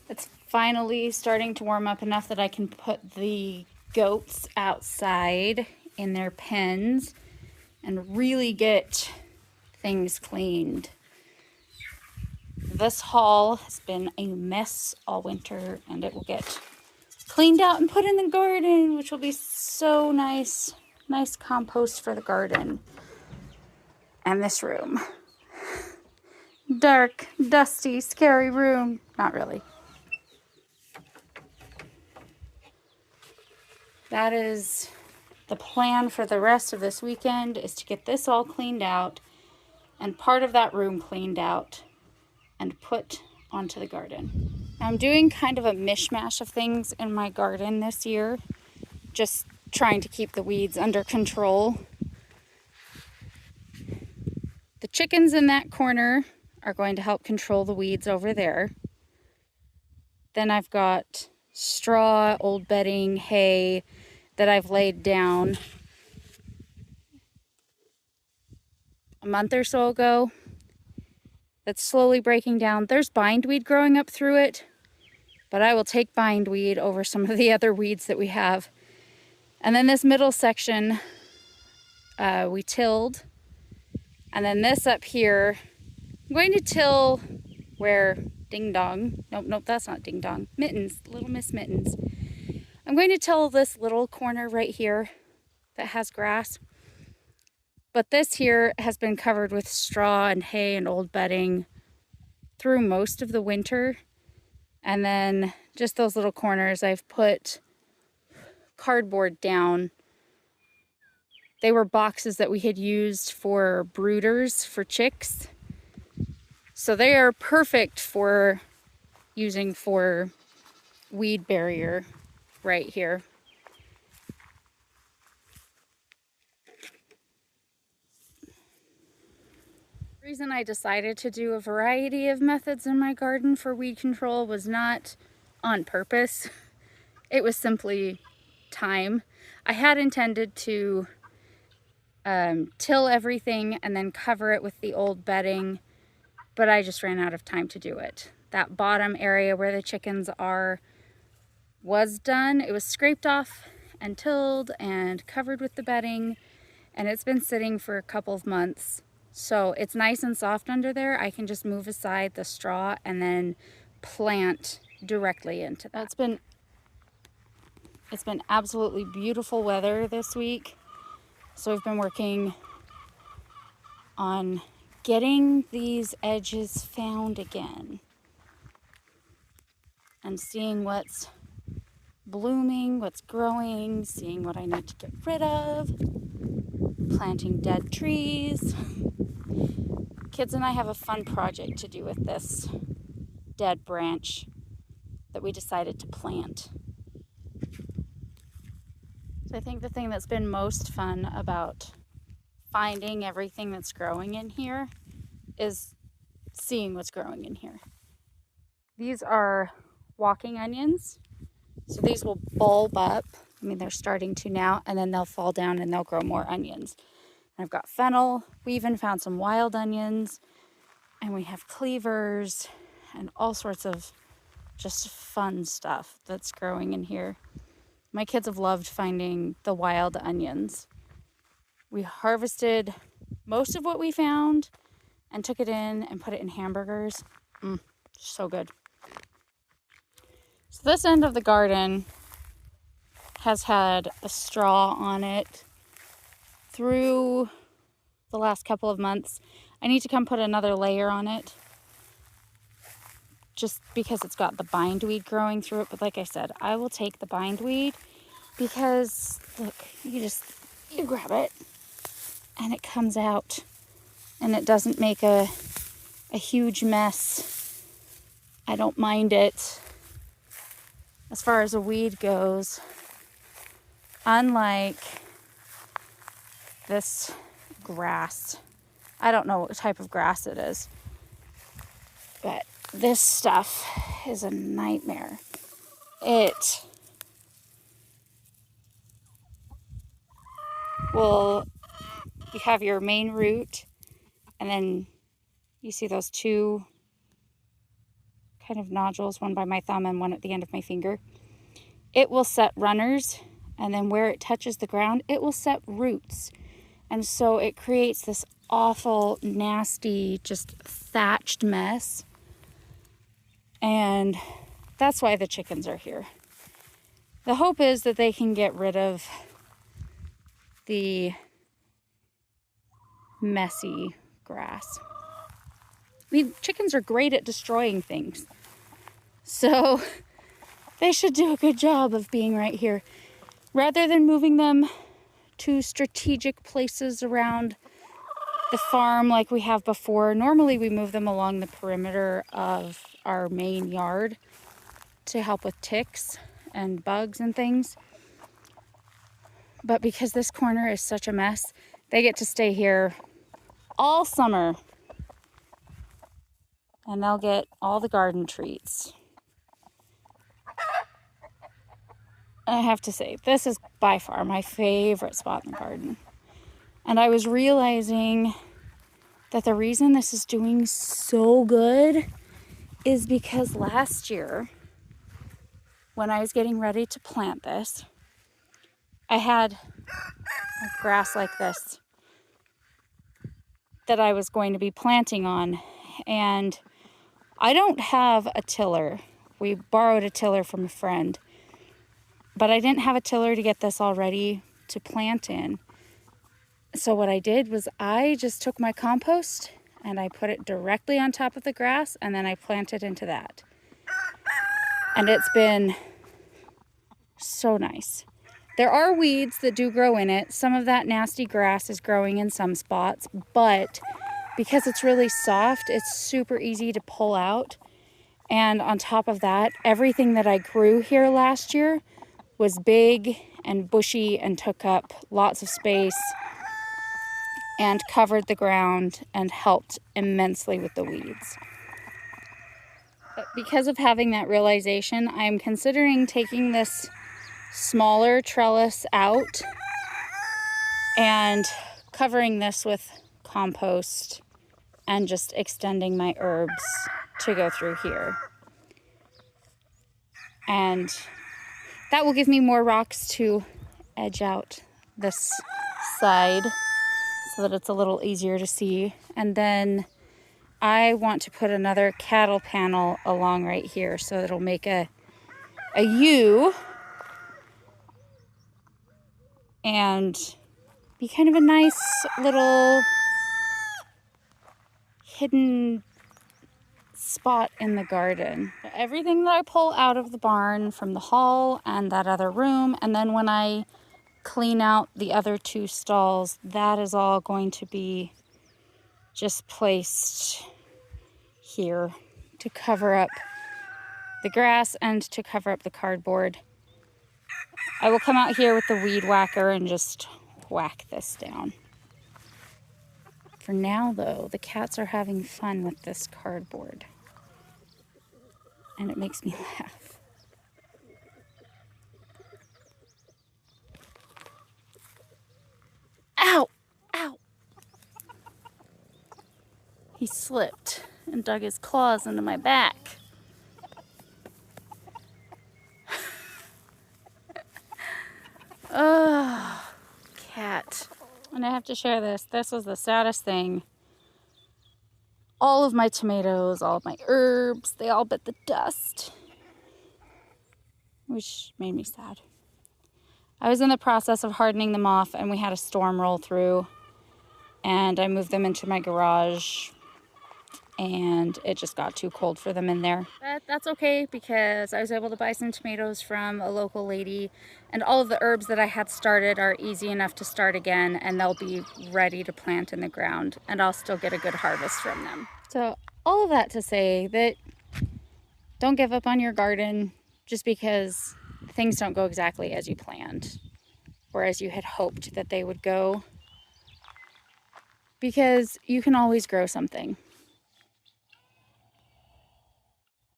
It's finally starting to warm up enough that I can put the goats outside in their pens and really get things cleaned. This hall has been a mess all winter, and it will get cleaned out and put in the garden, which will be so nice. Nice compost for the garden. And this room. Dark, dusty, scary room. Not really. That is the plan for the rest of this weekend, is to get this all cleaned out and part of that room cleaned out and put onto the garden. I'm doing kind of a mishmash of things in my garden this year, just trying to keep the weeds under control. The chickens in that corner are going to help control the weeds over there. Then I've got straw, old bedding, hay that I've laid down a month or so ago that's slowly breaking down. There's bindweed growing up through it, but I will take bindweed over some of the other weeds that we have. And then this middle section we tilled, and then this up here I'm going to till where Ding Dong, nope, that's not Ding Dong, Mittens, Little Miss Mittens. I'm going to till this little corner right here that has grass, but this here has been covered with straw and hay and old bedding through most of the winter. And then just those little corners, I've put cardboard down. They were boxes that we had used for brooders for chicks. So they are perfect for using for weed barrier right here. The reason I decided to do a variety of methods in my garden for weed control was not on purpose. It was simply time. I had intended to till everything and then cover it with the old bedding, but I just ran out of time to do it. That bottom area where the chickens are was done. It was scraped off and tilled and covered with the bedding, and it's been sitting for a couple of months. So it's nice and soft under there. I can just move aside the straw and then plant directly into that. It's been absolutely beautiful weather this week. So I've been working on getting these edges found again and seeing what's blooming, what's growing, seeing what I need to get rid of, planting dead trees. Kids and I have a fun project to do with this dead branch that we decided to plant. So I think the thing that's been most fun about finding everything that's growing in here is seeing what's growing in here. These are walking onions. So these will bulb up. I mean, they're starting to now, and then they'll fall down and they'll grow more onions. And I've got fennel. We even found some wild onions, and we have cleavers and all sorts of just fun stuff that's growing in here. My kids have loved finding the wild onions. We harvested most of what we found and took it in and put it in hamburgers. So good. So this end of the garden has had a straw on it through the last couple of months. I need to come put another layer on it just because it's got the bindweed growing through it. But like I said, I will take the bindweed because look, you grab it and it comes out and it doesn't make a huge mess. I don't mind it. As far as a weed goes, unlike this grass, I don't know what type of grass it is, but this stuff is a nightmare. You have your main root, and then you see those two kind of nodules, one by my thumb and one at the end of my finger. It will set runners, and then where it touches the ground, it will set roots. And so it creates this awful, nasty, just thatched mess. And that's why the chickens are here. The hope is that they can get rid of the messy grass. I mean, chickens are great at destroying things. So they should do a good job of being right here. Rather than moving them to strategic places around the farm like we have before, normally we move them along the perimeter of our main yard to help with ticks and bugs and things. But because this corner is such a mess, they get to stay here all summer. And they'll get all the garden treats. I have to say, this is by far my favorite spot in the garden. And I was realizing that the reason this is doing so good is because last year, when I was getting ready to plant this, I had grass like this that I was going to be planting on. And I don't have a tiller. We borrowed a tiller from a friend. But I didn't have a tiller to get this all ready to plant in. So what I did was I just took my compost and I put it directly on top of the grass, and then I planted into that. And it's been so nice. There are weeds that do grow in it. Some of that nasty grass is growing in some spots, but because it's really soft, it's super easy to pull out. And on top of that, everything that I grew here last year was big and bushy and took up lots of space and covered the ground and helped immensely with the weeds. But because of having that realization, I'm considering taking this smaller trellis out and covering this with compost and just extending my herbs to go through here. And that will give me more rocks to edge out this side so that it's a little easier to see. And then I want to put another cattle panel along right here so that it'll make a U and be kind of a nice little hidden spot in the garden. Everything that I pull out of the barn from the hall and that other room, and then when I clean out the other two stalls, that is all going to be just placed here to cover up the grass and to cover up the cardboard. I will come out here with the weed whacker and just whack this down. For now, though, the cats are having fun with this cardboard. And it makes me laugh. Ow! Ow! He slipped and dug his claws into my back. Oh, cat. And I have to share this. This was the saddest thing. All of my tomatoes, all of my herbs, they all bit the dust, which made me sad. I was in the process of hardening them off, and we had a storm roll through, and I moved them into my garage, and it just got too cold for them in there. But that's okay, because I was able to buy some tomatoes from a local lady, and all of the herbs that I had started are easy enough to start again, and they'll be ready to plant in the ground, and I'll still get a good harvest from them. So all of that to say that don't give up on your garden just because things don't go exactly as you planned or as you had hoped that they would go, because you can always grow something.